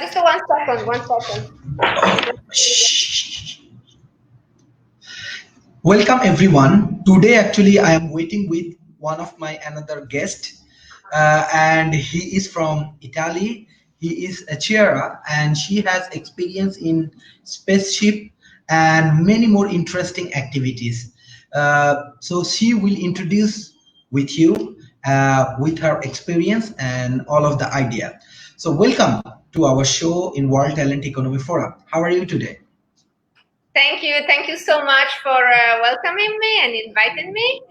Just a 1 second, 1 second. Shh. Welcome everyone. Today actually I am waiting with one of my another guest and he is from Italy. He is a Chiara and she has experience in spaceship and many more interesting activities. So she will introduce with you with her experience and all of the idea. So welcome to our show in World Talent Economy Forum. How are you today? Thank you so much for welcoming me and inviting me.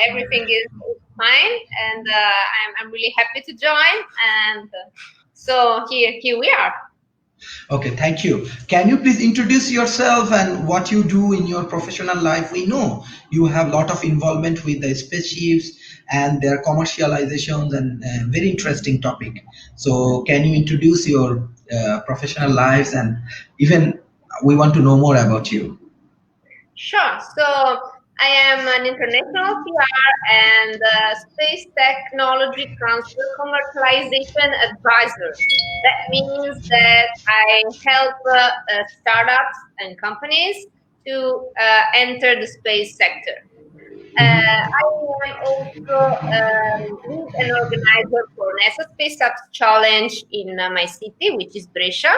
Everything is fine, and I'm really happy to join. And so here we are. Okay, thank you. Can you please introduce yourself and what you do in your professional life? We know you have a lot of involvement with the spaceships and their commercializations and very interesting topic. So can you introduce your professional lives and even we want to know more about you. Sure. So I am an international PR and space technology transfer commercialization advisor. That means that I help startups and companies to enter the space sector. I am also lead and organizer for NASA Space Apps Challenge in my city, which is Brescia.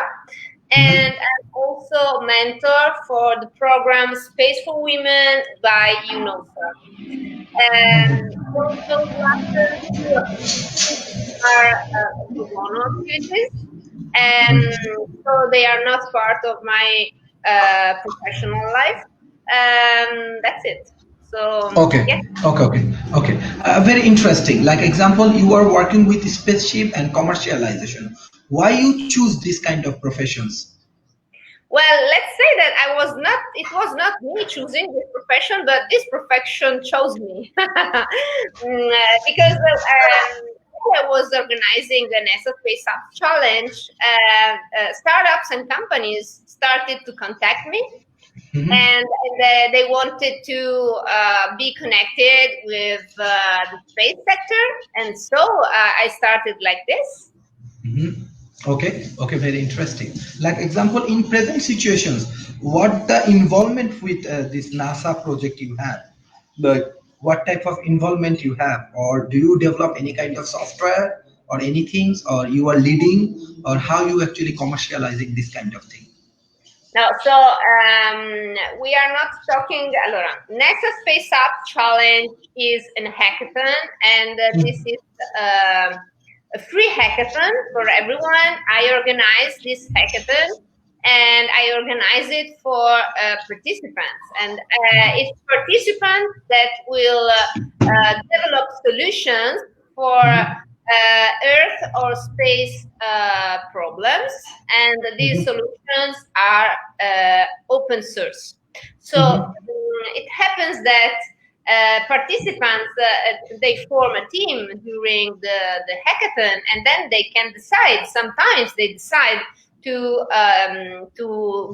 And Mhm. I'm also mentor for the program Space for Women by UNOSA. Those last two activities are pro bono activities, and so they are not part of my professional life. That's it. So Okay, yes. okay. Very interesting. Like example, you are working with spaceship and commercialization. Why you choose this kind of professions? Well, let's say that it was not me choosing this profession, but this profession chose me. Because I was organizing the NASA Space Up Challenge, startups and companies started to contact me, Mhm. and they wanted to be connected with the space sector. And so I started like this. Mhm. Okay, very interesting. Like example, in present situations, what the involvement with this NASA project you have? Like what type of involvement you have, or do you develop any kind of software or anything, or you are leading, or how you actually commercializing this kind of thing? No, so we are not talking. Allora, NASA Space Up Challenge is an hackathon, and this is a free hackathon for everyone. I organize this hackathon, and I organize it for participants, and it's participants that will develop solutions for Earth or space problems, and these solutions are open source. So it happens that participants they form a team during the hackathon, and then they can decide. Sometimes they decide to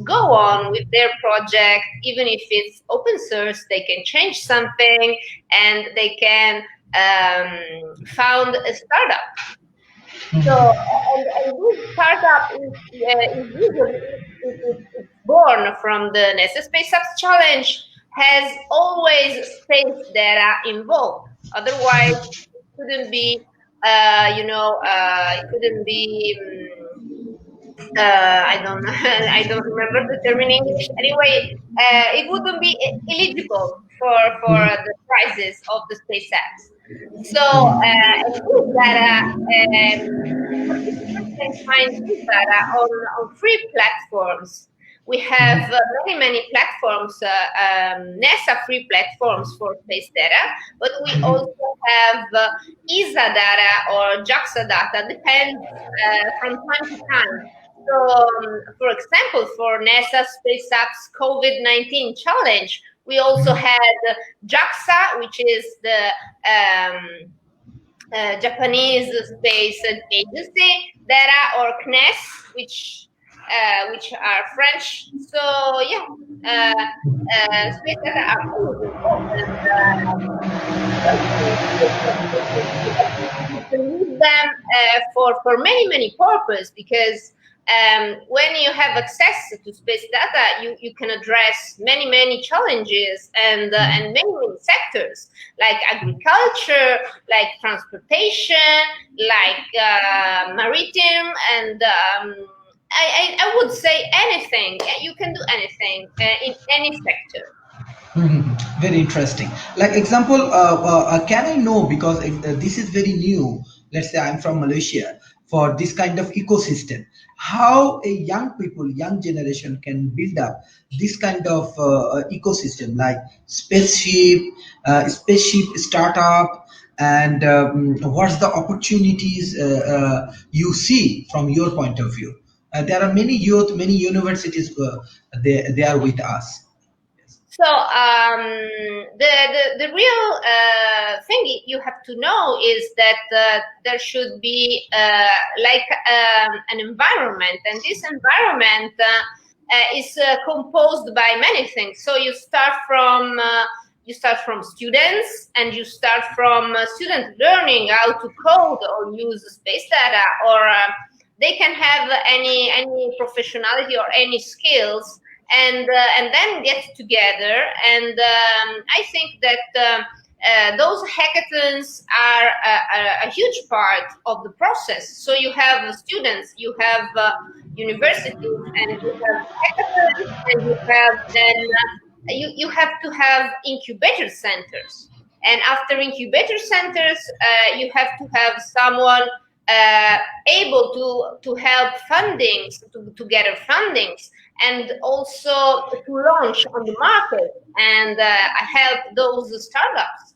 go on with their project, even if it's open source. They can change something, and they can found a startup. So, and this startup is usually it's born from the NASA Space Apps Challenge, has always space data involved. Otherwise, it couldn't be, it couldn't be. I don't I don't remember the term in English. Anyway, it wouldn't be eligible for the prizes of the SpaceX. So, and this data, participants can find this data on free platforms. We have many platforms, NASA free platforms for space data, but we also have ESA data or JAXA data, depends from time to time. So, for example, for NASA Space Apps COVID-19 challenge, we also had JAXA, which is the Japanese Space Agency data, or CNES, which are French. So yeah, space data are always involved, and you can use them for many purposes, because when you have access to space data, you can address many challenges and many sectors, like agriculture, like transportation, like maritime, and I would say anything. You can do anything in any sector. Very interesting. Like example, can I know, because this is very new. Let's say I'm from Malaysia, for this kind of ecosystem, how a young people, young generation can build up this kind of ecosystem, like spaceship startup, and what's the opportunities you see from your point of view? There are many youth, many universities. They are with us. So the real thing you have to know is that there should be an environment, and this environment is composed by many things. So you start from students, and you start from students learning how to code or use space data, or they can have any professionality or any skills, and then get together. And I think that those hackathons are a huge part of the process. So you have students, you have universities, and you have hackathons, and you have then you have to have incubator centers. And after incubator centers, you have to have someone able to help fundings, to gather fundings, and also to launch on the market, and help those startups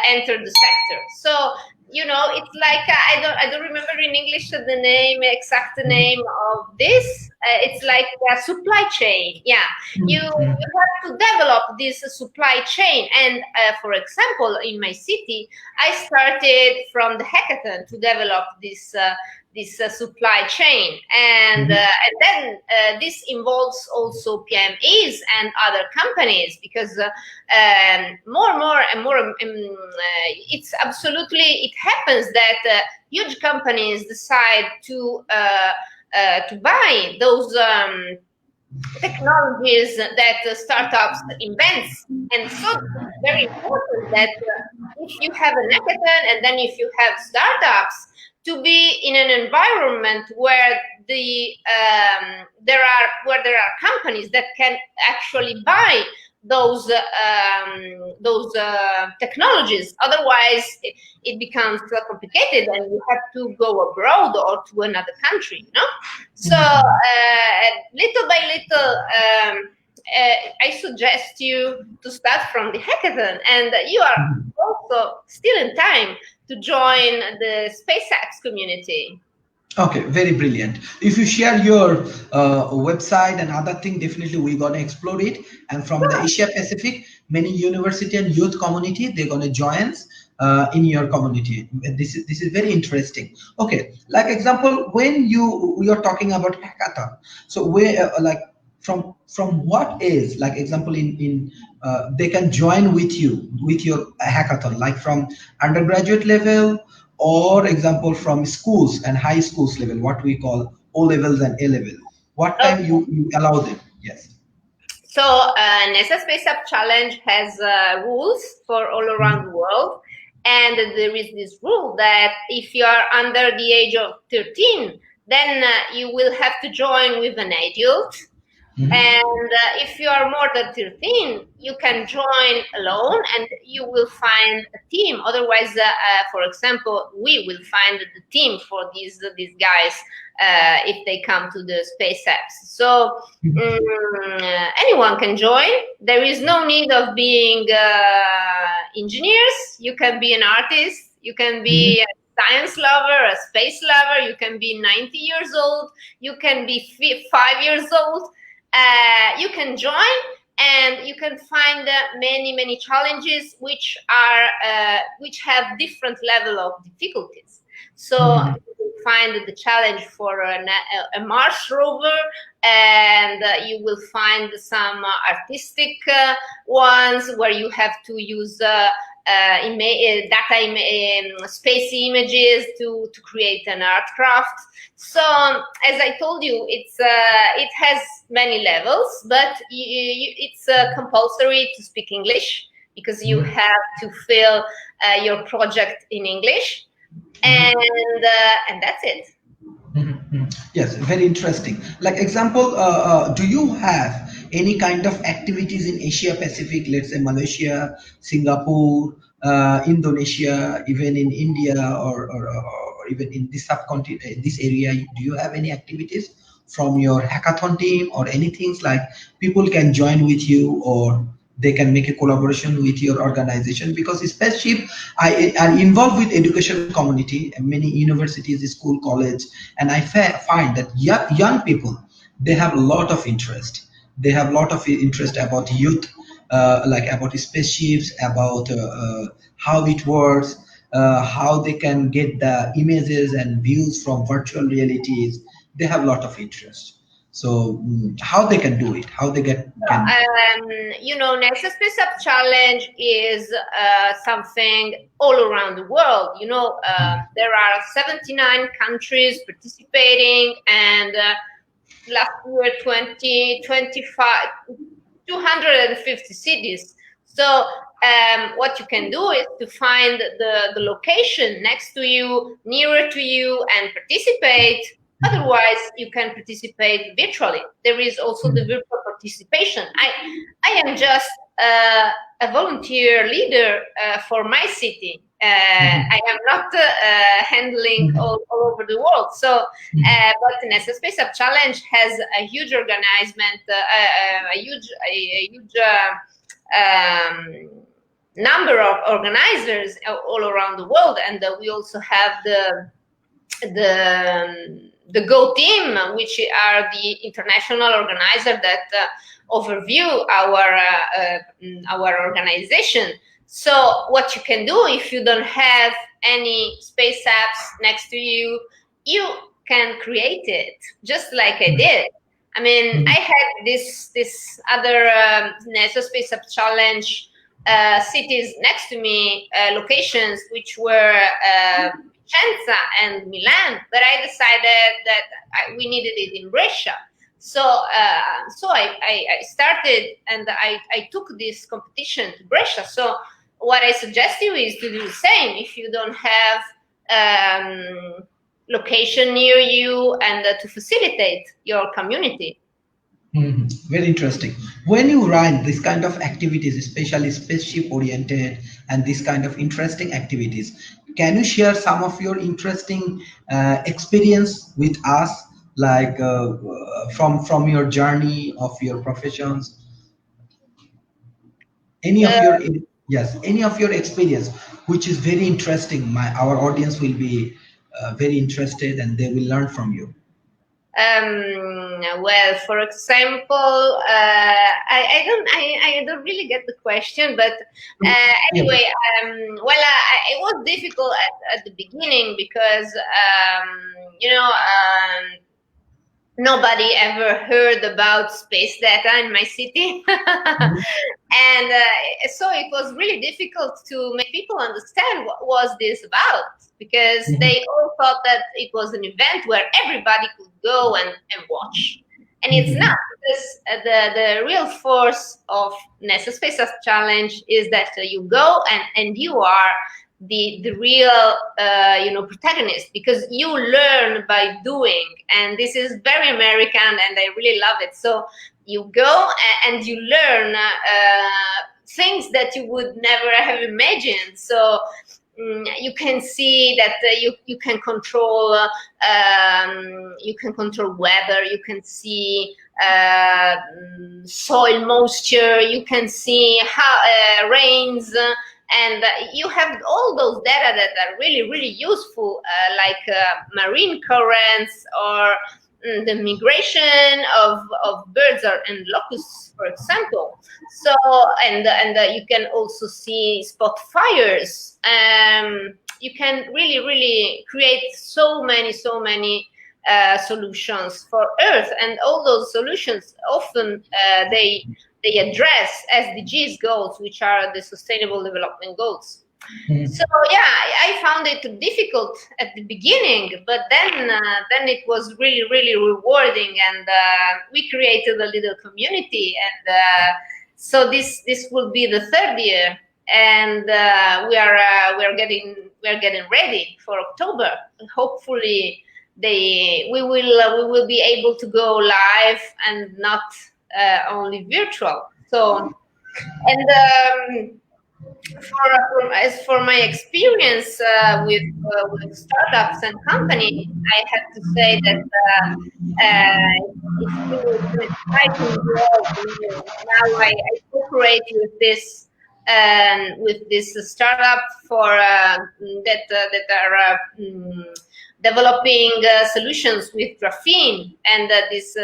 enter the sector. So it's like I don't remember in English the exact name of this. It's like a supply chain. Yeah, you have to develop this supply chain. And for example, in my city, I started from the hackathon to develop this supply chain, and then this involves also PMEs and other companies, because more and more it's absolutely, it happens that huge companies decide to buy those technologies that startups invent. And so it's very important that if you have an hackathon, and then if you have startups, to be in an environment where there are companies that can actually buy those technologies. Otherwise, it becomes so complicated, and you have to go abroad or to another country. So little by little, I suggest you to start from the hackathon, and you are also still in time to join the SpaceX community. Okay, very brilliant. If you share your website and other thing, definitely we're gonna explore it. And from the Asia Pacific, many university and youth community, they're gonna join in your community. This is very interesting. Okay, like example, when we are talking about hackathon, so where like from what age, like example in they can join with you with your hackathon, like from undergraduate level, or example from schools and high schools level, what we call O levels and A level. What time you allow them? Yes. So NASA Space Up Challenge has rules for all around the world. And there is this rule that if you are under the age of 13, then you will have to join with an adult. And if you are more than 13, you can join alone, and you will find a team. Otherwise, for example, we will find the team for these guys if they come to the space apps. So anyone can join. There is no need of being engineers. You can be an artist. You can be a science lover, a space lover. You can be 90 years old. You can be 5 years old. You can join, and you can find many challenges which have different level of difficulties. So you will find the challenge for a Mars rover, and you will find some artistic ones where you have to use space images to create an art craft. So as I told you, it has many levels, but it's compulsory to speak English, because you have to fill your project in English, and that's it. Yes, very interesting. Like example, do you have any kind of activities in Asia Pacific, let's say Malaysia, Singapore, Indonesia, even in India, or even in this subcontinent, this area? Do you have any activities from your hackathon team or anything like people can join with you, or they can make a collaboration with your organization? Because especially I are involved with education community and many universities, school, college, and I find that young people, they have a lot of interest. They have a lot of interest about youth, like about spaceships, about how it works, how they can get the images and views from virtual realities. They have a lot of interest. So how they can do it, how they can. NASA Space Up Challenge is something all around the world. There are 79 countries participating, and last year 250 cities. So what you can do is to find the location next to you, nearer to you, and participate. Otherwise, you can participate virtually. There is also the virtual participation. I am just a volunteer leader for my city. I am not handling all over the world. So, but the NASA Space Up Challenge has a huge organization, a huge number of organizers all around the world, and we also have the Go team, which are the international organizer that overview our organization. So what you can do if you don't have any space apps next to you, you can create it, just like I did. I mean, I had this other NASA Space Up Challenge cities next to me, locations which were Vicenza and Milan, but I decided that we needed it in Brescia. So I started, and I took this competition to Brescia. So what I suggest you is to do the same if you don't have location near you, and to facilitate your community. Very interesting. When you run this kind of activities, especially spaceship oriented and this kind of interesting activities, can you share some of your interesting experience with us, like from your journey of your professions? Any of your yes, any of your experience, which is very interesting. Our audience will be very interested, and they will learn from you. Well, for example, I don't really get the question, but anyway, it was difficult at the beginning because nobody ever heard about space data in my city. And so it was really difficult to make people understand what was this about, because they all thought that it was an event where everybody could go and watch. And it's not, because the real force of NASA Space Up Challenge is that you go and you are the real protagonist, because you learn by doing, and this is very American, and I really love it. So you go and you learn things that you would never have imagined. So you can see that you can control weather, you can see soil moisture, you can see how rains, and you have all those data that are really, really useful, like marine currents, or the migration of birds and locusts, for example. So, and you can also see spot fires. You can really, really create so many solutions for Earth, and all those solutions often they address SDGs goals, which are the Sustainable Development Goals. So yeah, I found it difficult at the beginning, but then it was really really rewarding, and we created a little community, and so this will be the third year, and we are getting ready for October. Hopefully, we will be able to go live and not only virtual. So and. As for my experience with startups and companies, I have to say that it's an exciting world. Now I cooperate with this startup for that are developing solutions with graphene, and this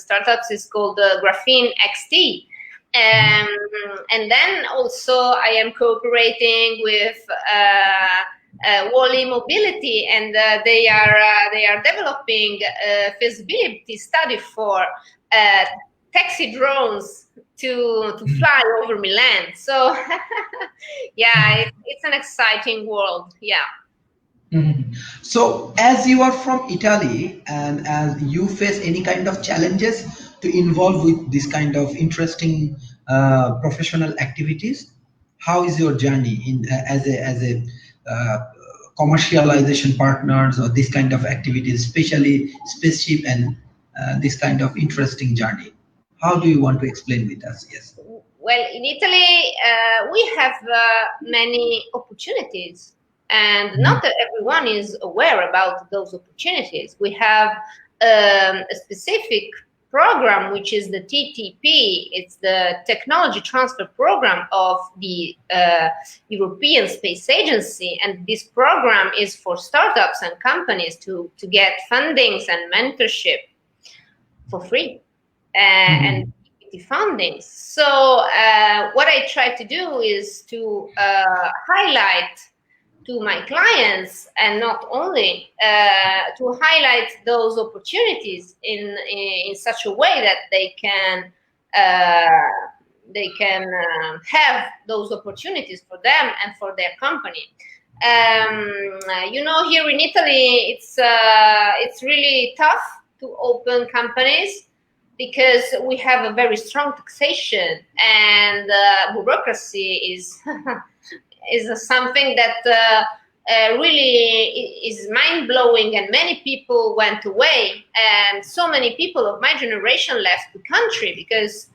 startups is called Graphene XT. And then also I am cooperating with Wally Mobility, and they are developing a feasibility study for taxi drones to fly over Milan. So yeah, it's an exciting world. Yeah. So, as you are from Italy and as you face any kind of challenges to involve with this kind of interesting professional activities, how is your journey in as a uh, commercialization partners or this kind of activities, especially spaceship and this kind of interesting journey? How do you want to explain with us? Yes. Well, in Italy, we have many opportunities, and not everyone is aware about those opportunities. We have a specific program, which is the TTP. It's the Technology Transfer Program of the European Space Agency, and this program is for startups and companies to get fundings and mentorship for free. And funding. So what I try to do is to highlight to my clients, and not only to highlight those opportunities in such a way that they can have those opportunities for them and for their company. Here in Italy, it's really tough to open companies, because we have a very strong taxation, and bureaucracy is is something that really is mind-blowing, and many people went away, and so many people of my generation left the country because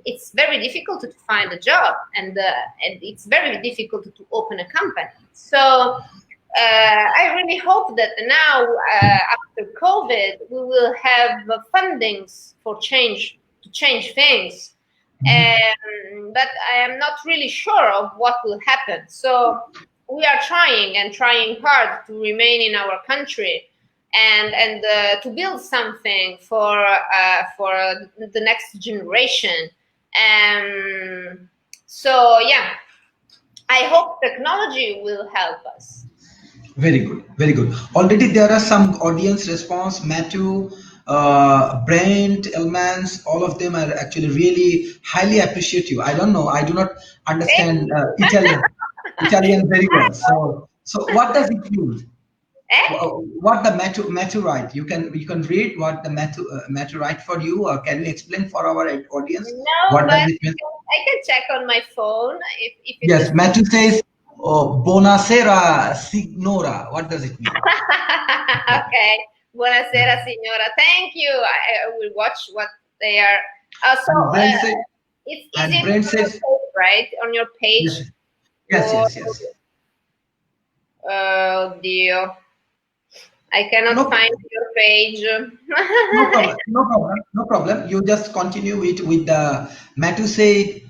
it's very difficult to find a job, and it's very difficult to open a company. So I really hope that now, after COVID, we will have fundings for change things. But I am not really sure of what will happen. So we are trying hard to remain in our country, and to build something for the next generation. So yeah, I hope technology will help us. Very good, very good. Already there are some audience response. Matthew, Brent, Elmans, all of them are actually really highly appreciate you. I don't know. I do not understand Italian very well. So what does it mean? What the Matthew write? You can read what the Matthew write for you, or can you explain for our audience No, what but does it mean? I can check on my phone if it Yes, is. Matthew says, oh, "Buonasera, signora." What does it mean? Okay. Buonasera, signora. Thank you. I will watch what they are. So And Brent says, it's and easy Brent on your says, page, right? On your yes, page. yes, Or, yes, yes. oh dear, I No, cannot find your page. no problem, no problem, no problem. You just continue it with the Matthew said,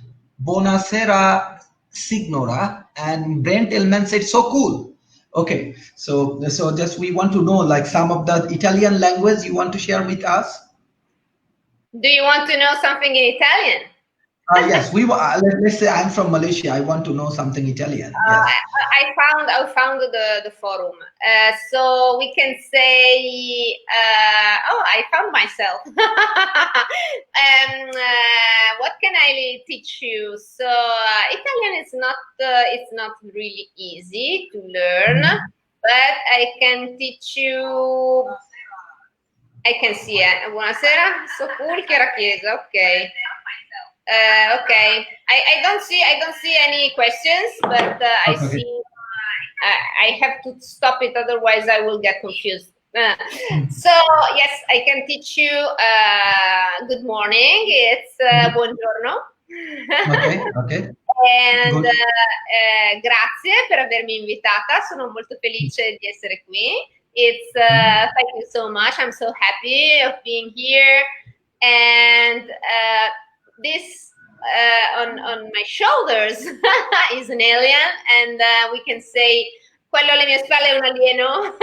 "Buonasera, signora," and Brent Elman said, "So cool." Okay, so just we want to know like some of the Italian language you want to share with us. Do you want to know something in Italian? Yes, let's say I'm from Malaysia. I want to know something Italian. Uh, Yes. I found the forum. So we can say, oh, I found myself. What can I teach you? So Italian is not it's not really easy to learn, Mhm. but I can teach you. I can see. Buonasera, so cool, Chiara Chiesa. Okay. Okay. I don't see any questions, but I Okay. Okay. see. I have to stop it, otherwise I will get confused. Mhm. So yes, I can teach you. Good morning. It's Mhm. buongiorno. Okay. Okay. And Good. grazie per avermi invitata. Sono molto felice di essere qui. It's Mhm. thank you so much. I'm so happy of being here. And this on my shoulders is an alien, and we can say quello alle mie spalle è un alieno.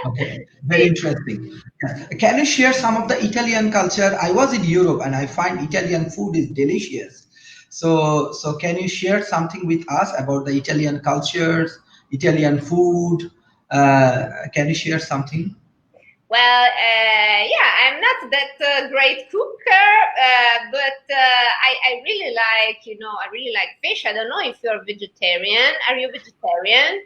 Okay, very Sì. interesting. Yeah. Can you share some of the Italian culture? I was in Europe and I find Italian food is delicious. So can you share something with us about the Italian cultures, Italian food? Can you share something? Well, yeah, I'm not that great cooker, but I really like, I really like fish. I don't know if you're vegetarian. Are you vegetarian?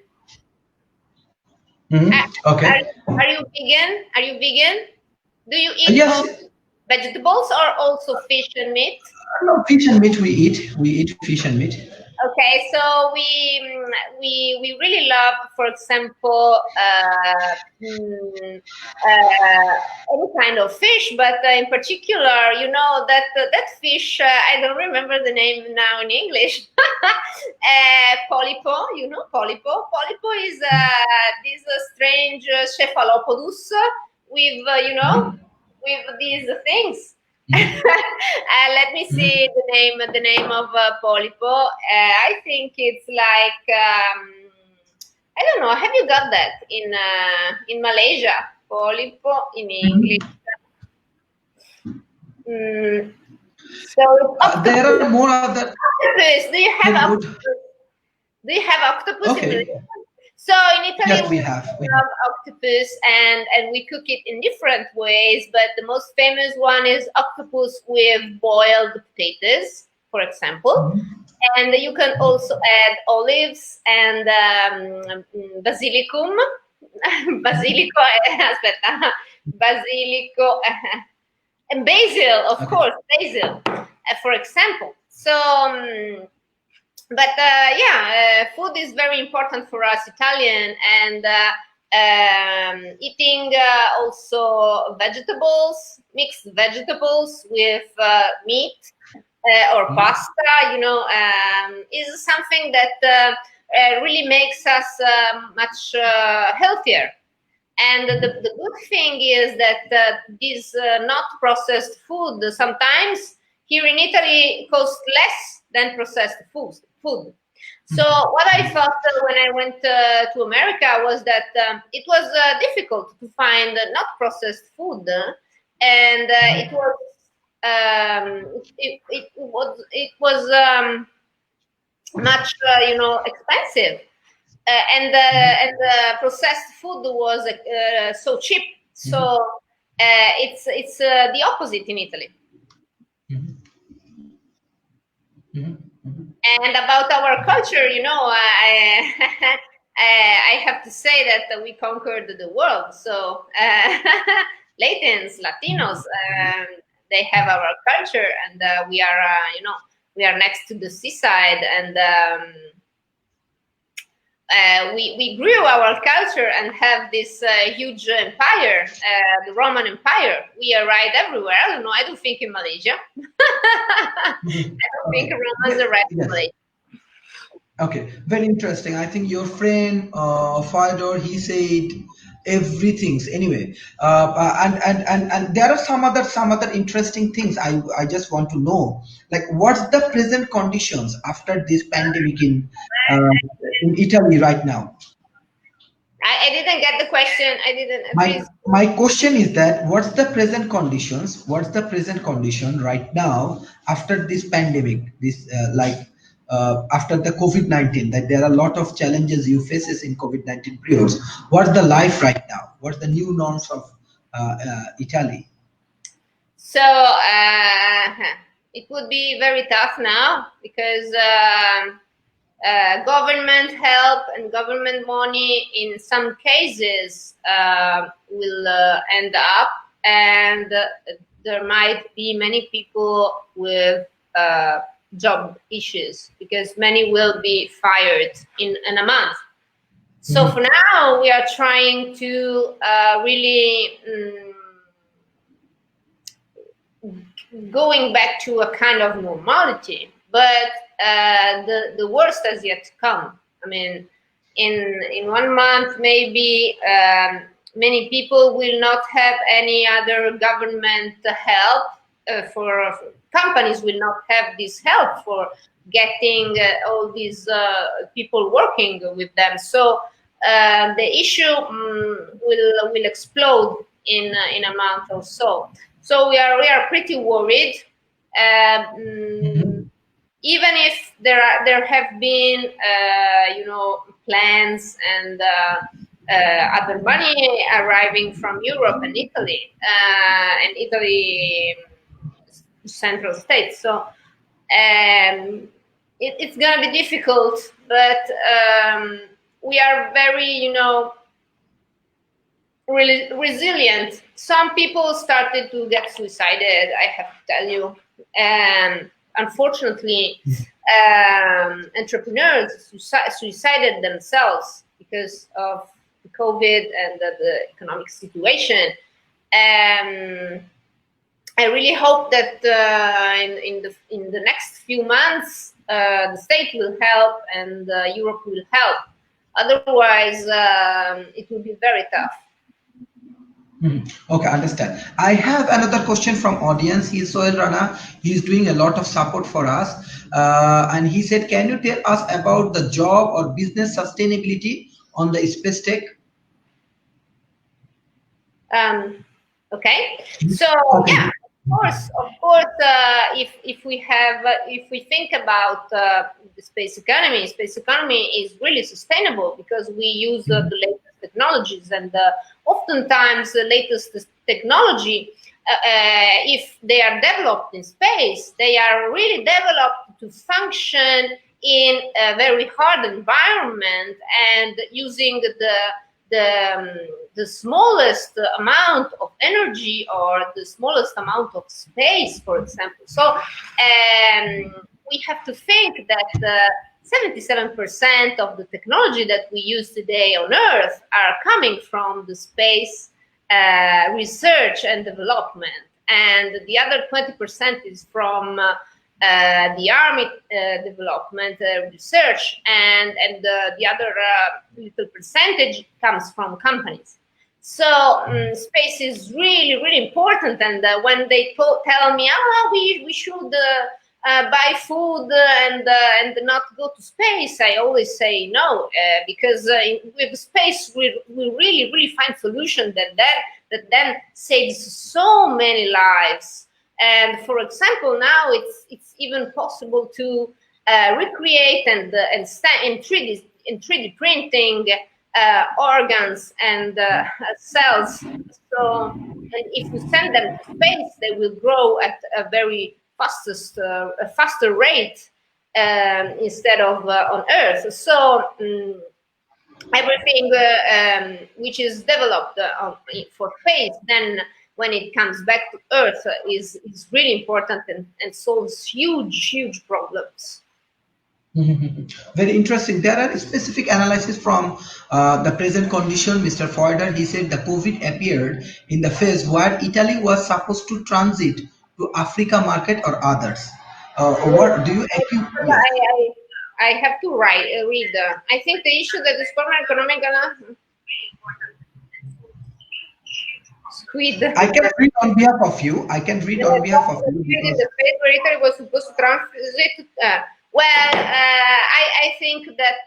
Mhm. Are, Okay. are you vegan? Are you vegan? Do you eat Yes. all vegetables or also fish and meat? No, fish and meat we eat. We eat fish and meat. Okay, so we really love, for example, any kind of fish, but in particular, that fish. I don't remember the name now in English. Polypo, polypo. Polypo is this strange cephalopodus with Mhm. with these things. Mhm. Let me see the name of Polypo. I think it's like I don't know. Have you got that in Malaysia? Polypo in English. Mhm. Mm, so it's There octopus. are more other Octopus. Do you have very good. octopus? Do you have octopus in Okay. Malaysia? So in Italy, Yes, we we have. We have. love octopus, and we cook it in different ways. But the most famous one is octopus with boiled potatoes, for example. Mhm. And you can also add olives and basilicum. Basilico, aspetta, basilico, and basil, of Okay. course, basil, for example. So. But yeah, food is very important for us Italian, and eating also vegetables, mixed vegetables with meat or Mhm. pasta, is something that really makes us much healthier. And the good thing is that this not processed food sometimes here in Italy costs less than processed food. So what I thought when I went to America was that it was difficult to find not processed food, and it was much expensive, and the processed food was so cheap. So Mhm. it's the opposite in Italy. Mhm. Mhm. Mhm. And about our culture, I have to say that we conquered the world. So Latins, Latinos, they have our culture, and we are next to the seaside, and we grew our culture and have this huge empire, the Roman Empire. We arrived everywhere. I don't know. I don't think in Malaysia. I Mhm. don't think Okay. Romans arrived in Yes. Malaysia. Okay. Very interesting. I think your friend Fyodor, he said everything. Anyway, and there are some other interesting things. I just want to know, like what's the present conditions after this pandemic in Italy right now? I didn't get the question. I didn't. Please. My question is that what's the present conditions? What's the present condition right now after this pandemic? This after the COVID-19, that there are a lot of challenges you faces in COVID-19 periods. What's the life right now? What's the new norms of Italy? So it would be very tough now because government help and government money in some cases will end up, and there might be many people with job issues because many will be fired in a month. So for now, we are trying to really going back to a kind of normality, but the worst has yet to come. I mean, in 1 month, maybe many people will not have any other government help. For companies will not have this help for getting all these people working with them. So the issue will explode in a month or so. So we are pretty worried. Even if there have been plans and other money arriving from Europe and Italy central states. So it's going to be difficult, but we are very really resilient. Some people started to get suicided, I have to tell you, and unfortunately entrepreneurs suicided themselves because of the COVID and the economic situation. I really hope that in the next few months the state will help and Europe will help. Otherwise it will be very tough. Okay, understand. I have another question from audience. He is Soel Rana. He is doing a lot of support for us, and he said, "Can you tell us about the job or business sustainability on the space tech?" Okay. So yeah, of course, if we think about the space economy is really sustainable because we use the latest technologies, and oftentimes the latest technology, if they are developed in space, they are really developed to function in a very hard environment and using the smallest amount of energy or the smallest amount of space, for example. So we have to think that 77% of the technology that we use today on Earth are coming from the space research and development, and the other 20% is from the army development research, and the other little percentage comes from companies. So space is really, really important. And when they tell me, we should buy food and not go to space, I always say no, because with space we really, really find solutions that then saves so many lives. And for example, now it's even possible to recreate and in 3D printing organs and cells. So, and if we send them to space, they will grow at a very faster rate instead of on Earth. So everything which is developed for space, then when it comes back to Earth, is really important and solves huge problems. Very interesting. There are specific analysis from the present condition. Mr. Feuder, he said the COVID appeared in the phase where Italy was supposed to transit to Africa market or others. What do you agree? Yes. I have to read. I think the issue that is economic squid. I can read on behalf of you. I can read on behalf of you. Because the phase where Italy was supposed to transit. Well, I think that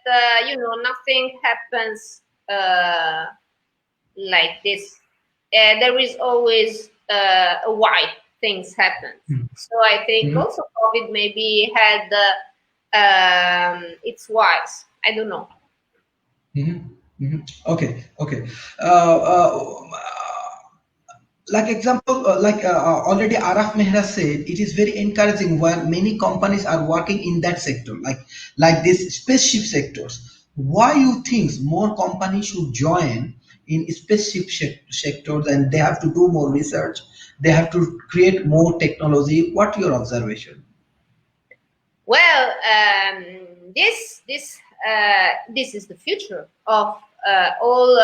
nothing happens like this. There is always why things happen. So I think also COVID maybe had its whys. I don't know. Okay, okay. Uh, uh, like example, already Araf Mehra said, it is very encouraging when many companies are working in that sector, like this spaceship sectors. Why you think more companies should join in spaceship sectors, and they have to do more research, they have to create more technology? What your observation? Well, this is the future of all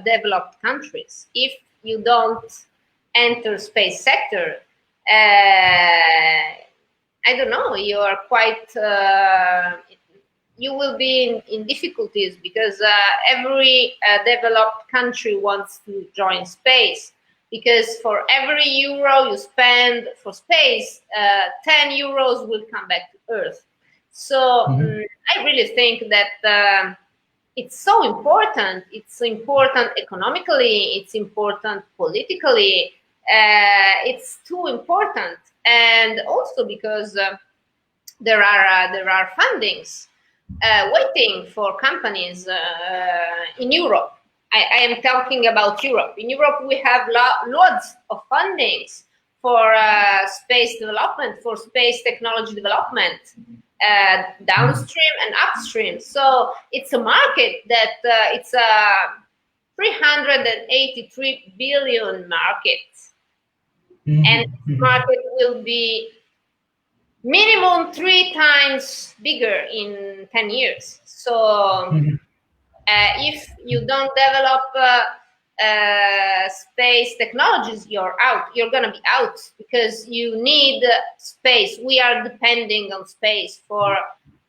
developed countries. If you don't enter space sector, I don't know. You are quite. You will be in difficulties because every developed country wants to join space, because for every euro you spend for space, 10 euros will come back to Earth. So I really think that it's so important. It's important economically. It's important politically. It's too important, and also because there are fundings waiting for companies in Europe. I am talking about Europe. In Europe, we have loads of fundings for space development, for space technology development, downstream and upstream. So it's a market that it's a 383 billion market, and this market will be minimum 3 times bigger in 10 years. So if you don't develop space technologies, you're out. You're going to be out because you need space. We are depending on space for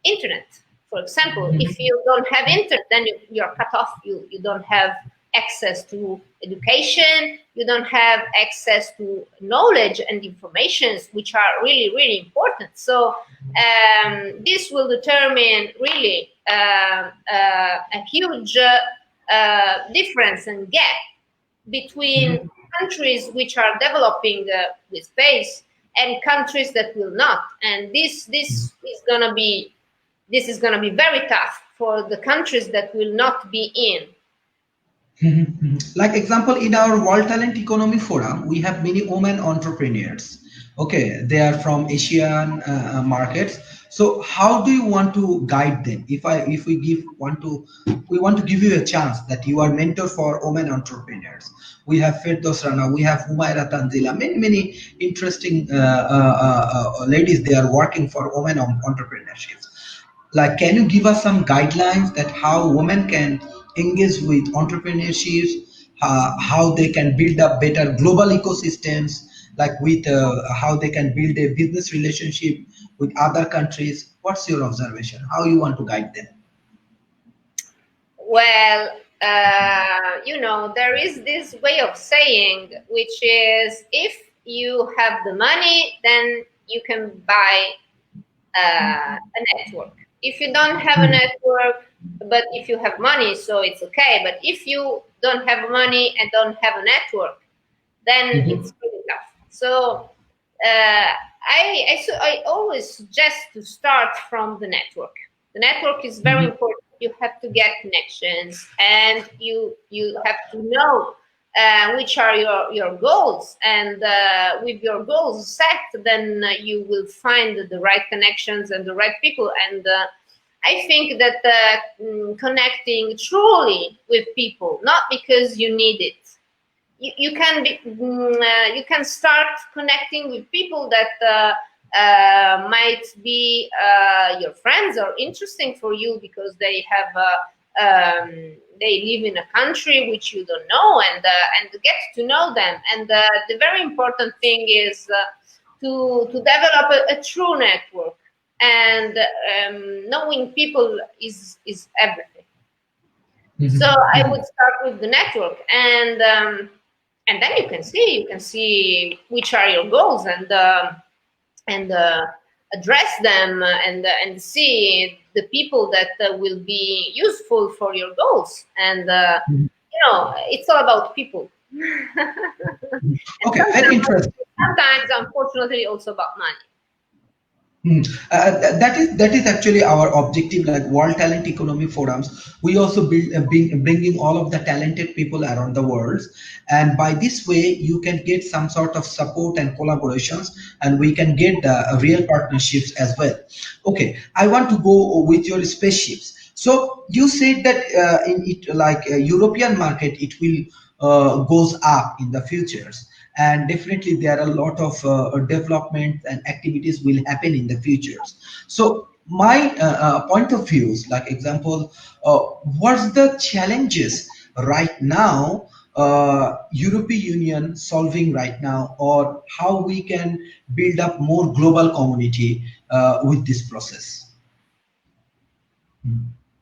internet. For example, if you don't have internet, then you're cut off. You don't have access to education. You don't have access to knowledge and informations, which are really, really important. So this will determine really a huge difference and gap between countries which are developing with space and countries that will not. And this is gonna be very tough for the countries that will not be in. Like example, in our World Talent Economy Forum, we have many women entrepreneurs. Okay, they are from Asian markets. So how do you want to guide them? If we want to give you a chance that you are mentor for women entrepreneurs. We have Firdos Rana, we have Humaira Tanzila, many interesting ladies. They are working for women entrepreneurship. Like, can you give us some guidelines that how women can engage with entrepreneurship, how they can build up better global ecosystems, like with how they can build a business relationship with other countries? What's your observation? How you want to guide them? Well, there is this way of saying, which is, if you have the money, then you can buy a network. If you don't have a network, but if you have money, so it's okay. But if you don't have money and don't have a network, then it's really tough. So I always suggest to start from the network. The network is very important. You have to get connections, and you have to know which are your goals, and with your goals set, then you will find the right connections and the right people. And I think that connecting truly with people, not because you need it, you can start connecting with people that might be your friends or interesting for you, because they have they live in a country which you don't know, and get to know them. And the very important thing is to develop a true network, and knowing people is everything. So I would start with the network, and then you can see which are your goals, and address them, and see the people that will be useful for your goals. And it's all about people. And Okay, very interesting. sometimes, unfortunately, also about money. That is actually our objective, like World Talent Economy Forums. We also bringing all of the talented people around the world, and by this way, you can get some sort of support and collaborations, and we can get real partnerships as well. Okay, I want to go with your spaceships. So you said that in it, like European market, it will goes up in the futures, and definitely there are a lot of development and activities will happen in the futures. So my point of view is, like example, what's the challenges right now European Union solving right now, or how we can build up more global community with this process?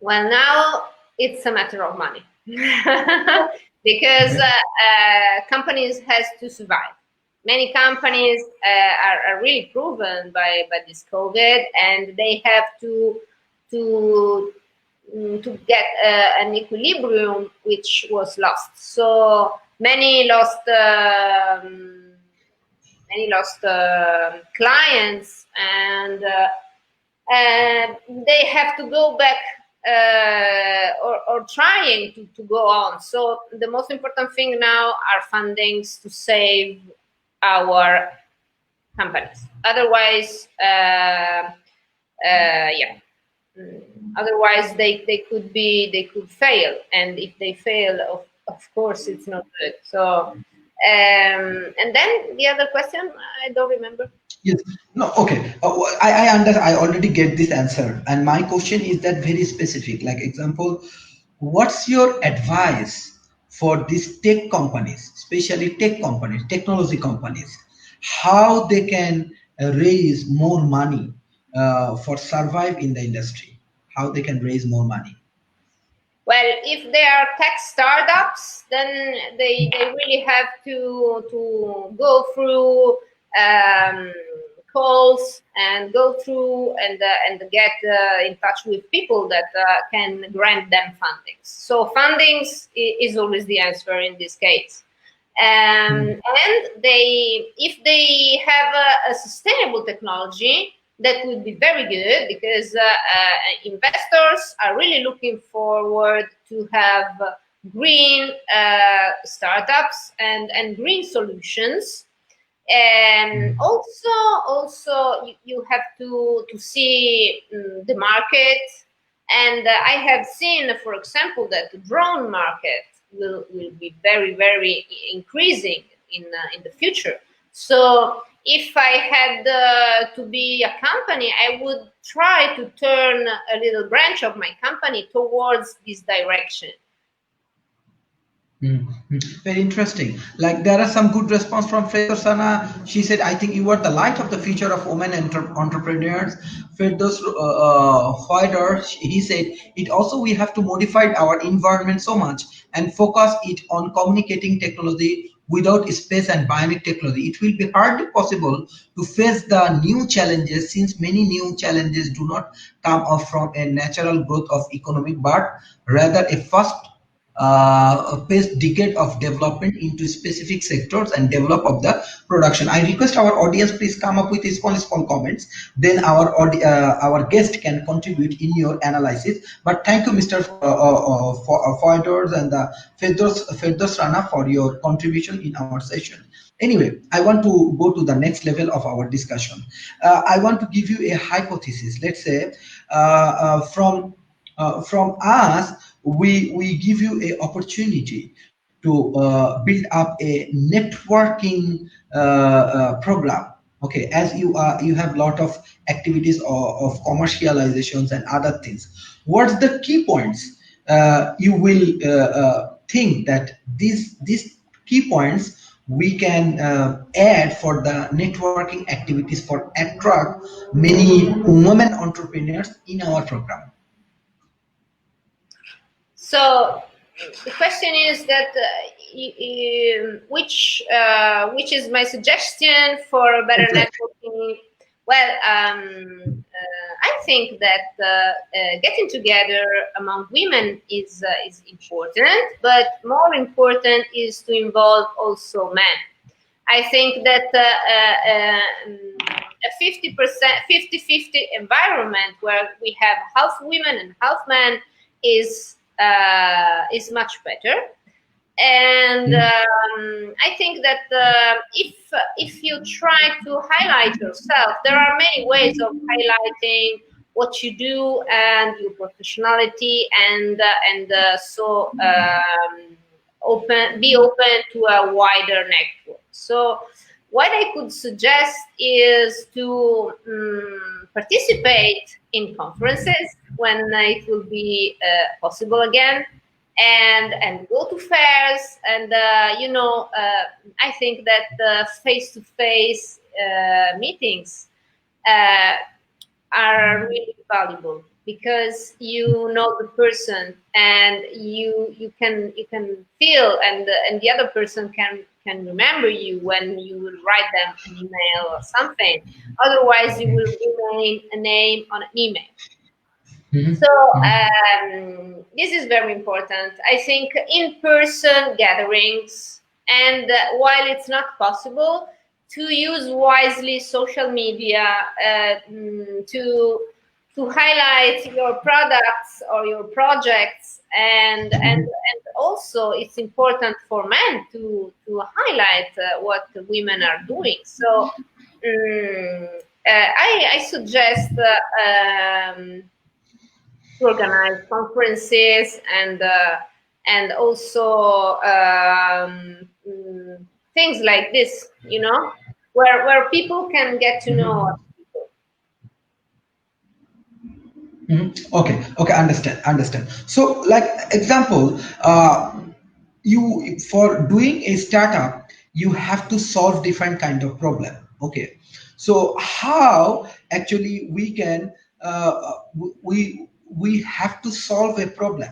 Well, now it's a matter of money because companies has to survive. Many companies are really proven by this COVID, and they have to to get an equilibrium which was lost. So many lost clients, and they have to go back or trying to go on. So the most important thing now are fundings to save our companies. Otherwise, yeah. Otherwise, they could fail, and if they fail, of course, it's not good. So, and then the other question, I don't remember. Yes. No. Okay. I already get this answer, and my question is that very specific. Like example, what's your advice for these tech companies, especially tech companies, technology companies, how they can raise more money for survive in the industry? How they can raise more money? Well, if they are tech startups, then they really have to go through calls and go through and get in touch with people that can grant them fundings. So fundings is always the answer in this case. And if they have a sustainable technology, that would be very good, because investors are really looking forward to have green startups and green solutions. And also you have to see the market. And I have seen, for example, that the drone market will be very increasing in the future. So if I had to be a company, I would try to turn a little branch of my company towards this direction. Very interesting. Like there are some good response from Ferdosana. She said, "I think you are the light of the future of women entrepreneurs." Ferdos Fider, he said, "It also we have to modify our environment so much and focus it on communicating technology without space and bionic technology. It will be hardly possible to face the new challenges, since many new challenges do not come up from a natural growth of economy, but rather a fast paced decade of development into specific sectors and develop of the production." I request our audience, please come up with small comments. Then our guest can contribute in your analysis. But thank you, Mr. Fighters and Fedros Rana, for your contribution in our session. Anyway, I want to go to the next level of our discussion. I want to give you a hypothesis. Let's say from us, we give you a opportunity to build up a networking program. Okay, as you have lot of activities of commercializations and other things. What's the key points you will think that these key points we can add for the networking activities for attract many women entrepreneurs in our program? So the question is that which is my suggestion for a better Exactly. networking? Well, I think that getting together among women is important, but more important is to involve also men. I think that a 50%, 50-50 environment where we have half women and half men is much better. And I think that if you try to highlight yourself, there are many ways of highlighting what you do and your professionality, and so be open to a wider network. So what I could suggest is to participate in conferences when it will be possible again, and go to fairs, and I think that face-to-face meetings are really valuable, because you know the person, and you can feel, and the other person can remember you when you will write them an email or something. Otherwise you will remain a name on an email. So this is very important. I think in-person gatherings, and while it's not possible, to use wisely social media to highlight your products or your projects, and also it's important for men to highlight what the women are doing. So I suggest to organize conferences, and also things like this, where people can get to know other people. Okay, understand. So, like example, you for doing a startup, you have to solve different kind of problem. Okay, so how actually we can we have to solve a problem,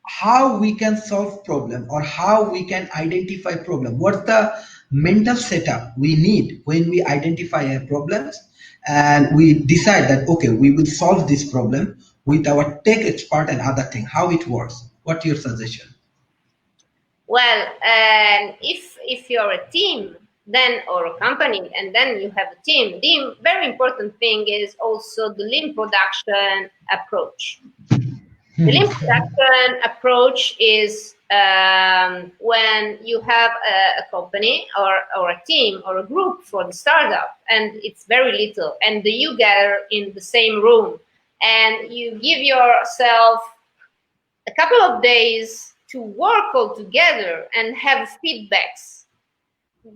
how we can solve problem, or how we can identify problem, what's the mental setup we need when we identify our problems, and we decide that okay, we will solve this problem with our tech expert and other thing, how it works, what's your suggestion? Well, if you're a team, then, or a company, and then you have a team, the very important thing is also the lean production approach. The lean production approach is when you have a company, or a team, or a group for the startup, and it's very little, and you gather in the same room, and you give yourself a couple of days to work all together and have feedbacks.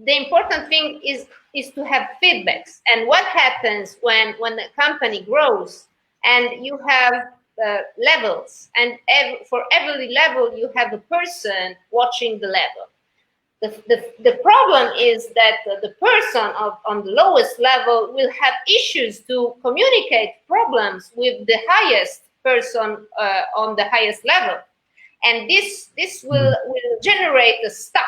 The important thing is to have feedbacks. And what happens when the company grows, and you have levels, and for every level you have a person watching the level. The problem is that the person on the lowest level will have issues to communicate problems with the highest person on the highest level, and this will generate a stop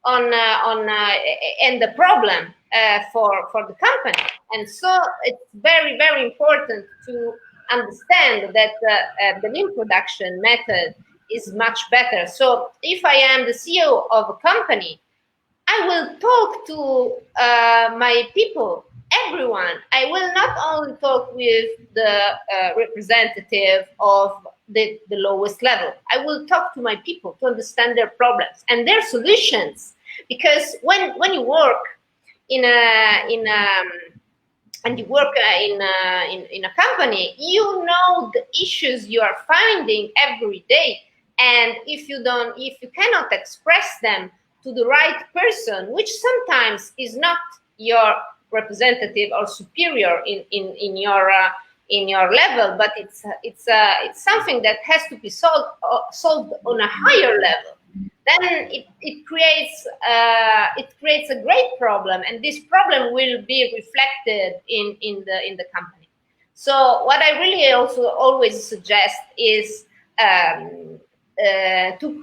on the problem for the company. And so it's very important to understand that the lean production method is much better. So if I am the CEO of a company, I will talk to my people, everyone. I will not only talk with the representative of the lowest level. I will talk to my people to understand their problems and their solutions. Because when you work in a and you work in a company, you know the issues you are finding every day, and if you cannot express them to the right person, which sometimes is not your representative or superior in your level, but it's something that has to be solved on a higher level, then it creates a great problem, and this problem will be reflected in the company. So what I really also always suggest is to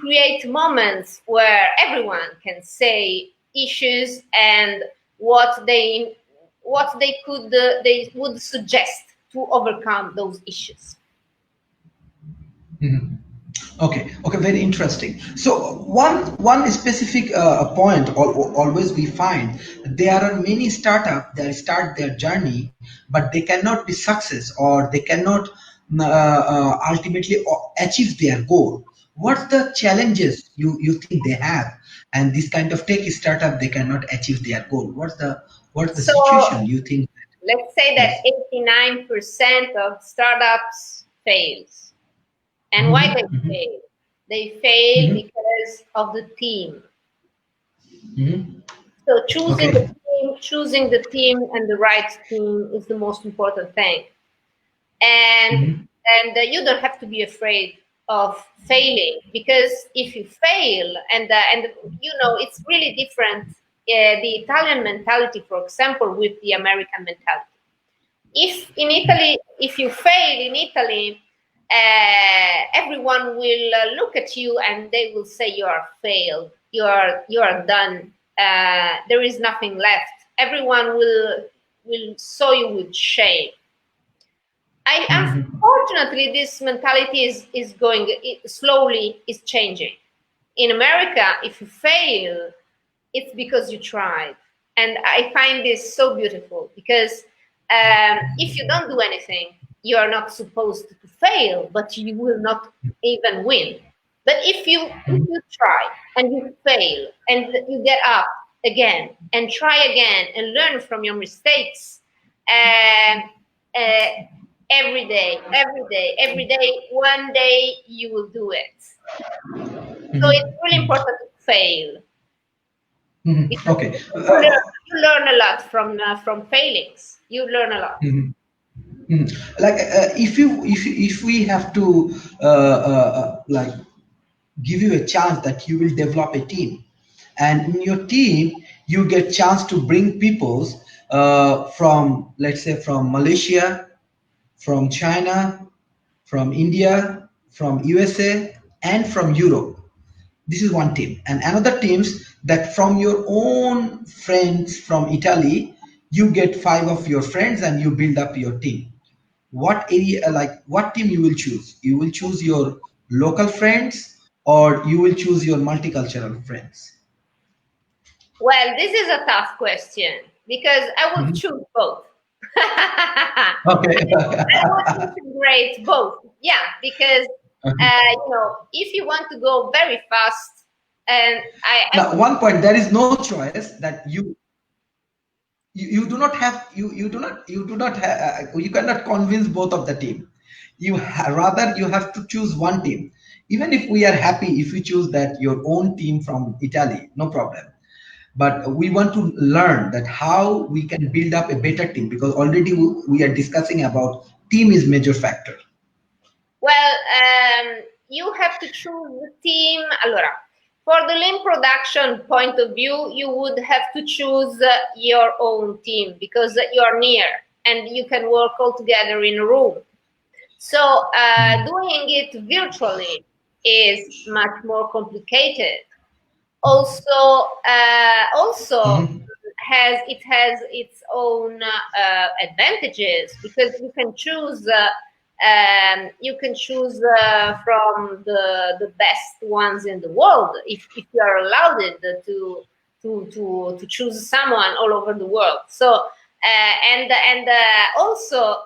create moments where everyone can say issues and what they what they would suggest to overcome those issues. Mhm. Okay, very interesting. So one specific point always we find there are many startups that start their journey, but they cannot be success or they cannot ultimately achieve their goal. What's the challenges you think they have, and this kind of tech startup they cannot achieve their goal? What's the So situation you think? let's say that Yes. 89% of startups fails. And why they Mm-hmm, mm-hmm, fail? They fail mm-hmm, because of the team. mm-hmm. So Okay. choosing the team and the right team is the most important thing. And Mm-hmm, you don't have to be afraid of failing, because if you fail, and it's really different. The Italian mentality, for example, with the American mentality. If in Italy, if you fail in Italy, everyone will look at you and they will say you are failed, you are done. There is nothing left. Everyone will saw you with shame. I mm-hmm, Unfortunately, this mentality is going slowly is changing. In America, if you fail, it's because you tried. And I find this so beautiful, because if you don't do anything, you are not supposed to fail, but you will not even win. But if you try and you fail and you get up again and try again and learn from your mistakes, um, uh, every day, one day you will do it. So it's really important to fail, mm-hmm. because Okay. you learn a lot from failings. You learn a lot. Mhm. Mhm. Like if we have to like give you a chance that you will develop a team, and in your team you get chance to bring peoples from, let's say, from Malaysia, from China, from India, from USA, and from Europe. This is one team, and another teams that from your own friends from Italy, you get five of your friends and you build up your team. What area, like what team you will choose? You will choose your local friends or you will choose your multicultural friends? Well, this is a tough question, because I will Mhm. choose both. Okay. I would integrate both. Yeah, because if you want to go very fast, and I Now would. one point, there is no choice that you do not have, you do not have, you cannot convince both of the team. Rather you have to choose one team. Even if we are happy if you choose that your own team from Italy, no problem, but we want to learn that how we can build up a better team, because already we are discussing about team is major factor. Well, you have to choose the team. Allora, for the lean production point of view, you would have to choose your own team, because you're near and you can work all together in a room. So doing it virtually is much more complicated. Also Mhm. has its own advantages, because you can choose from the best ones in the world, if you are allowed it to choose someone all over the world. So also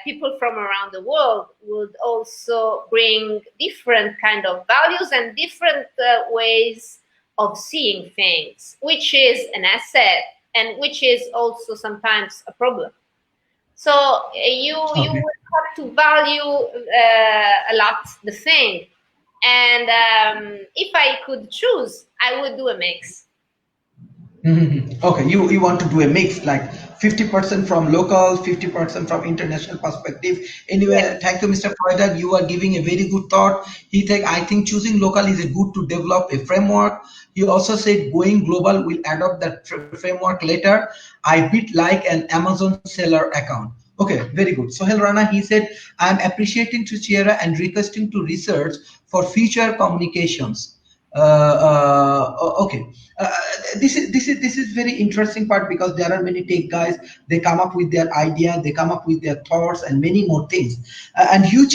people from around the world would also bring different kind of values and different ways of seeing things, which is an asset and which is also sometimes a problem. So you Okay. will have to value a lot the thing. And if I could choose, I would do a mix. Mhm. Okay, you want to do a mix, like 50% from local, 50% from international perspective. Yes. Anyway, thank you, Mr. Freuder. You are giving a very good thought. I think choosing local is a good to develop a framework. He also said going global will adopt that framework later. I bit like an Amazon seller account. Okay, very good. Sohel Rana, he said, I'm appreciating to Chiara and requesting to research for future communications. Okay. This is very interesting part, because there are many tech guys. They come up with their idea, they come up with their thoughts, and many more things. And you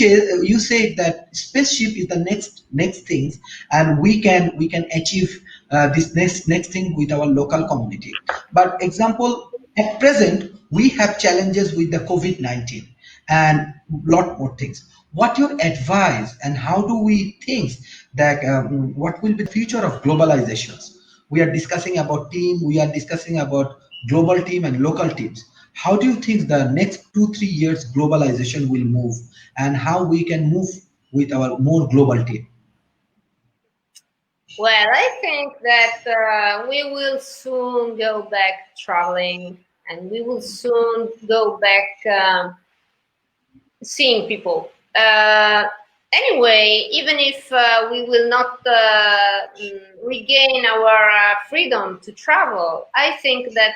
said that spaceship is the next things, and we can achieve this next thing with our local community. But example, at present we have challenges with the COVID-19 and lot more things. What your advice, and how do we think that what will be the future of globalizations? We are discussing about team, we are discussing about global team and local teams. How do you think the next 2 3 years globalization will move, and how we can move with our more global team? Well, I think that we will soon go back traveling, and we will soon go back seeing people. Anyway, even if we will not regain our freedom to travel, I think that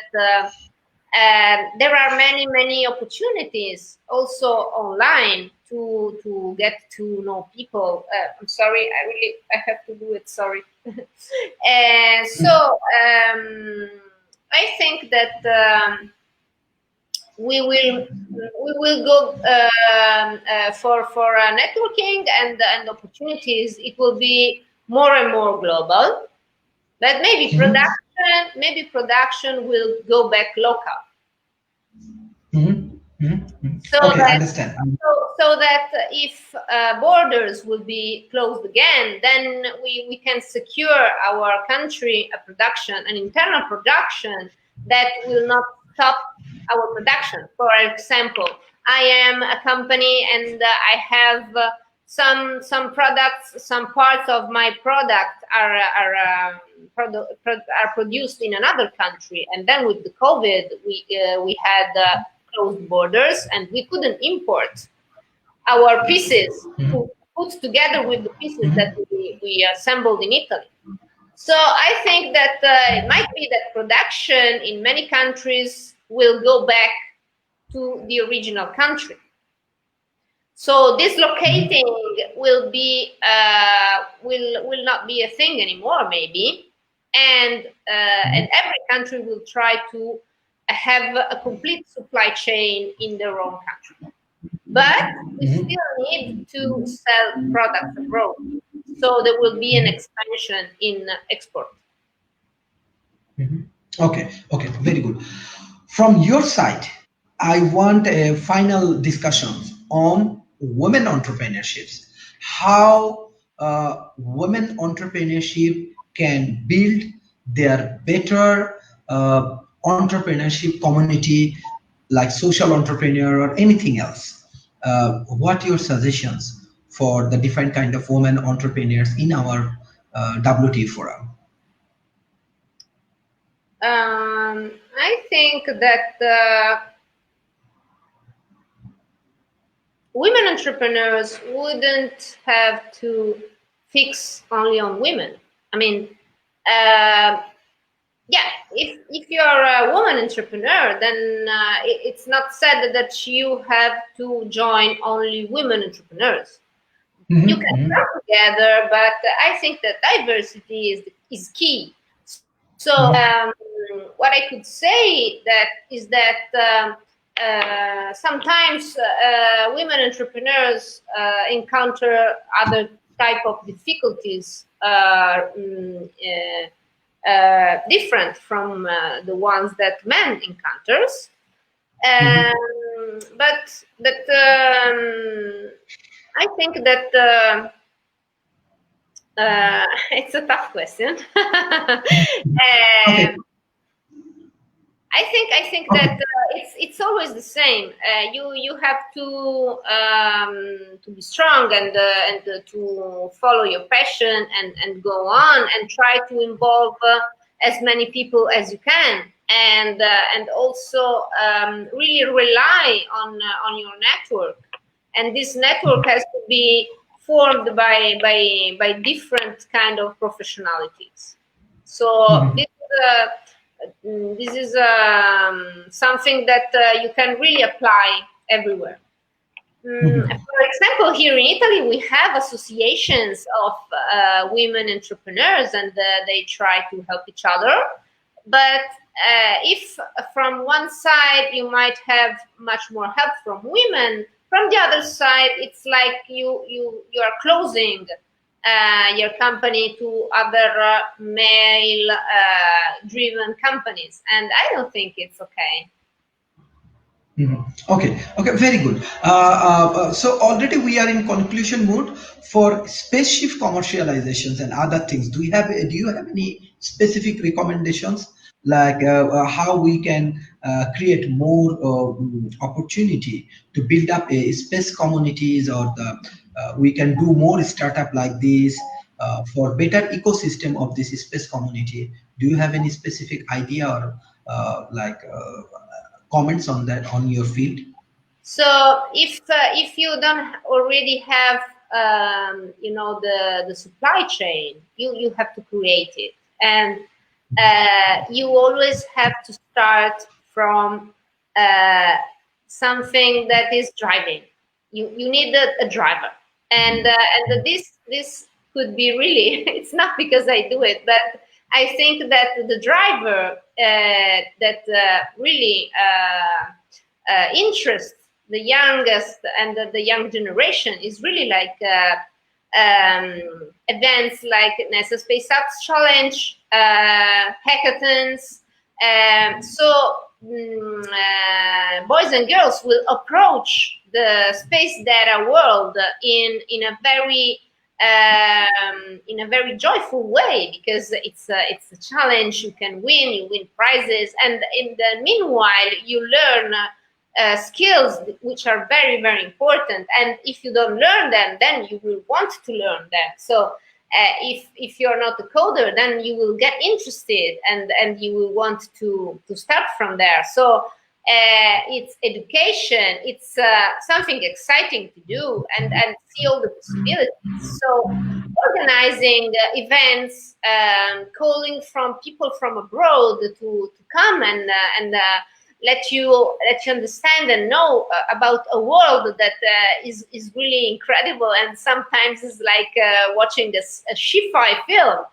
there are many opportunities also online to get to know people. I'm sorry, I have to do it. Sorry. And so I think that we will go for networking and opportunities. It will be more and more global, but Mhm. maybe production will go back local. Mhm. Mhm. Mhm. So Okay, that understand. so that if borders will be closed again, then we can secure our country a production, an internal production that will not stop our production. For example, I am a company and I have some products, some parts of my product are produced in another country, and then with the COVID, we had closed borders and we couldn't import our pieces to put together with the pieces that we assembled in Italy. So I think that it might be that production in many countries will go back to the original country. So dislocating will not be a thing anymore, maybe, and every country will try to have a complete supply chain in their own country. But we still need to sell products abroad, so there will be an expansion in export. Okay, okay, very good. From your side, I want a final discussions on women entrepreneurships. How women entrepreneurship can build their better entrepreneurship community, like social entrepreneur or anything else. What your suggestions for the different kind of women entrepreneurs in our WT forum? I think that women entrepreneurs wouldn't have to fix only on women. I mean, uh, yeah, if you're a woman entrepreneur, then it's not said that you have to join only women entrepreneurs. You can Mhm, work together, but I think that diversity is key. So mhm, what I could say that is that sometimes women entrepreneurs encounter other type of difficulties different from the ones that men encounters. mhm. But I think that it's a tough question. Okay, I think that okay. it's always the same. You have to be strong and to follow your passion and go on and try to involve as many people as you can, and also really rely on your network. And this network has to be formed by different kind of professionalities. So Mhm. this is something that you can really apply everywhere. For example, here in Italy, we have associations of women entrepreneurs, and they try to help each other. But if from one side you might have much more help from women, from the other side, it's like you are closing your company to other male driven companies, and I don't think it's okay. Okay, okay, very good. So already we are in conclusion mode for spaceship commercializations and other things. Do you have any specific recommendations like how we can create more opportunity to build up a space communities, or we can do more startup like this for better ecosystem of this space community? Do you have any specific idea or comments on that on your field? So if you don't already have the supply chain, you have to create it, and you always have to start from uh, something that is driving. You need a driver, and this could be really. It's not because I do it, but I think that the driver that really interests the youngest and the young generation is really like events like NASA Space Apps Challenge, hackathons. Boys and girls will approach the space data world in a very joyful way, because it's a challenge. You can win, you win prizes, and in the meanwhile you learn skills which are very, very important. And if you don't learn them, then you will want to learn them. So if you're not a coder, then you will get interested, and you will want to start from there. So it's education. It's something exciting to do, and see all the possibilities. So organizing events, calling from people from abroad to come and let you understand and know about a world that is really incredible, and sometimes is like watching a sci-fi film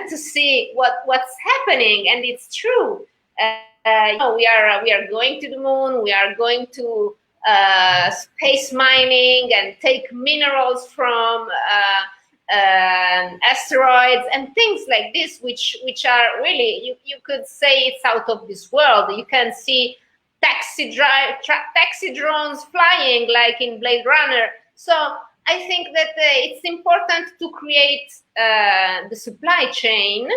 to see what's happening. And it's true. We are going to the moon. We are going to space mining and take minerals from asteroids and things like this, which are really, you could say it's out of this world. You can see taxi drones flying like in Blade Runner. So I think that it's important to create the supply chain,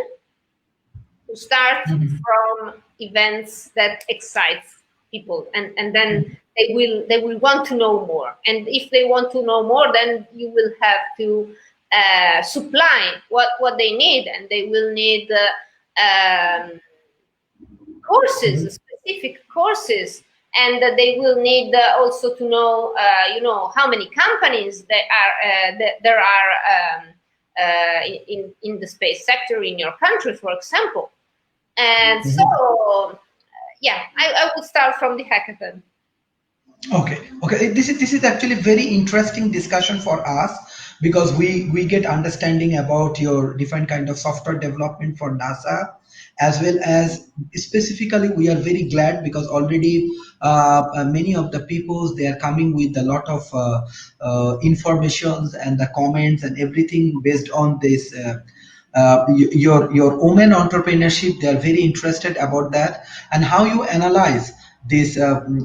to start from events that excites people, and then they will want to know more. And if they want to know more, then you will have to supply what they need, and they will need courses, specific courses, and they will need also to know, how many companies there are in the space sector in your country, for example. And so, yeah, I would start from the hackathon. Okay, okay. This is actually very interesting discussion for us, because we get understanding about your different kind of software development for NASA, as well as specifically we are very glad because already many of the peoples, they are coming with a lot of informations and the comments and everything based on this. Your women entrepreneurship, they are very interested about that, and how you analyze this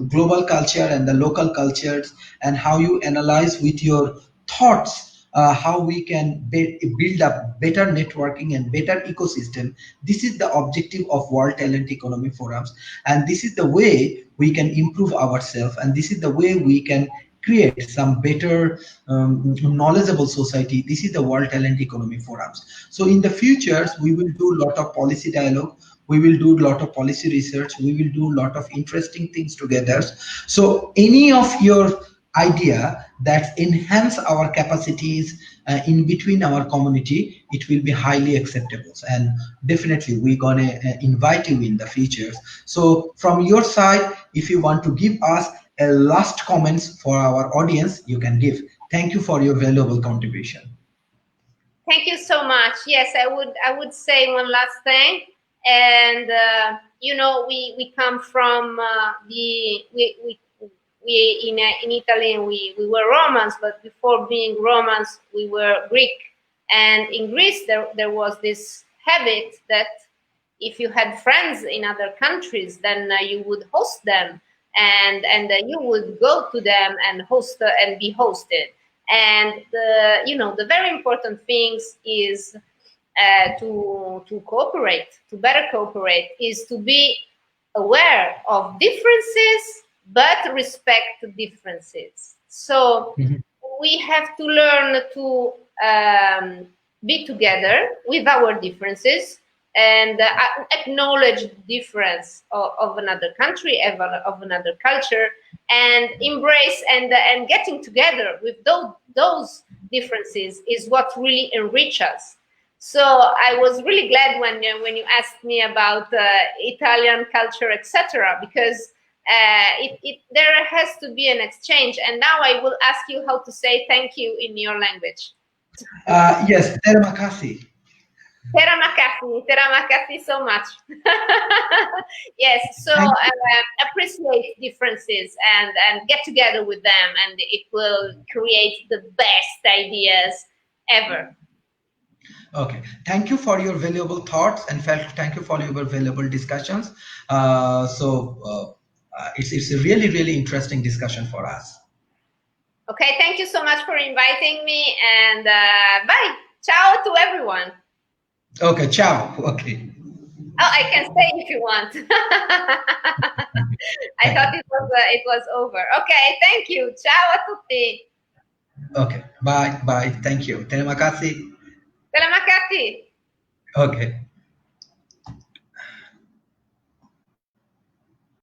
global culture and the local cultures, and how you analyze with your thoughts how we can build up better networking and better ecosystem. This is the objective of World Talent Economy Forums, and this is the way we can improve ourselves, and this is the way we can create some better knowledgeable society. This is the World Talent Economy Forums. So in the futures, we will do a lot of policy dialogue, we will do a lot of policy research, we will do a lot of interesting things together. So any of your idea that enhance our capacities in between our community, it will be highly acceptable, and definitely we're gonna invite you in the futures. So from your side, if you want to give us a last comments for our audience you can give. Thank you for your valuable contribution. Thank you so much. Yes, I would say one last thing. And we come from we in Italy, and we were Romans, but before being Romans we were Greek. And in Greece there was this habit that if you had friends in other countries, then you would host them, and you would go to them and host and be hosted. And the very important things is to cooperate, to better cooperate, is to be aware of differences but respect differences. So Mhm. we have to learn to be together with our differences, and acknowledge the difference of another country, of another culture, and embrace and getting together with those differences is what really enrich us. So I was really glad when you asked me about Italian culture, etc., because there has to be an exchange. And now I will ask you how to say thank you in your language. Yes, terima kasih. Terima kasih so much. Yes, so Thank you. appreciate differences and get together with them, and it will create the best ideas ever. Okay, thank you for your valuable thoughts and thank you for your valuable discussions. It's a really really interesting discussion for us. Okay, thank you so much for inviting me, and bye. Ciao to everyone. Okay, ciao. Okay, Oh, I can stay if you want. I thank thought you. it was over. Okay, thank you. Ciao a tutti. Okay, bye bye. Thank you. Terima kasih. Terima kasih. Okay.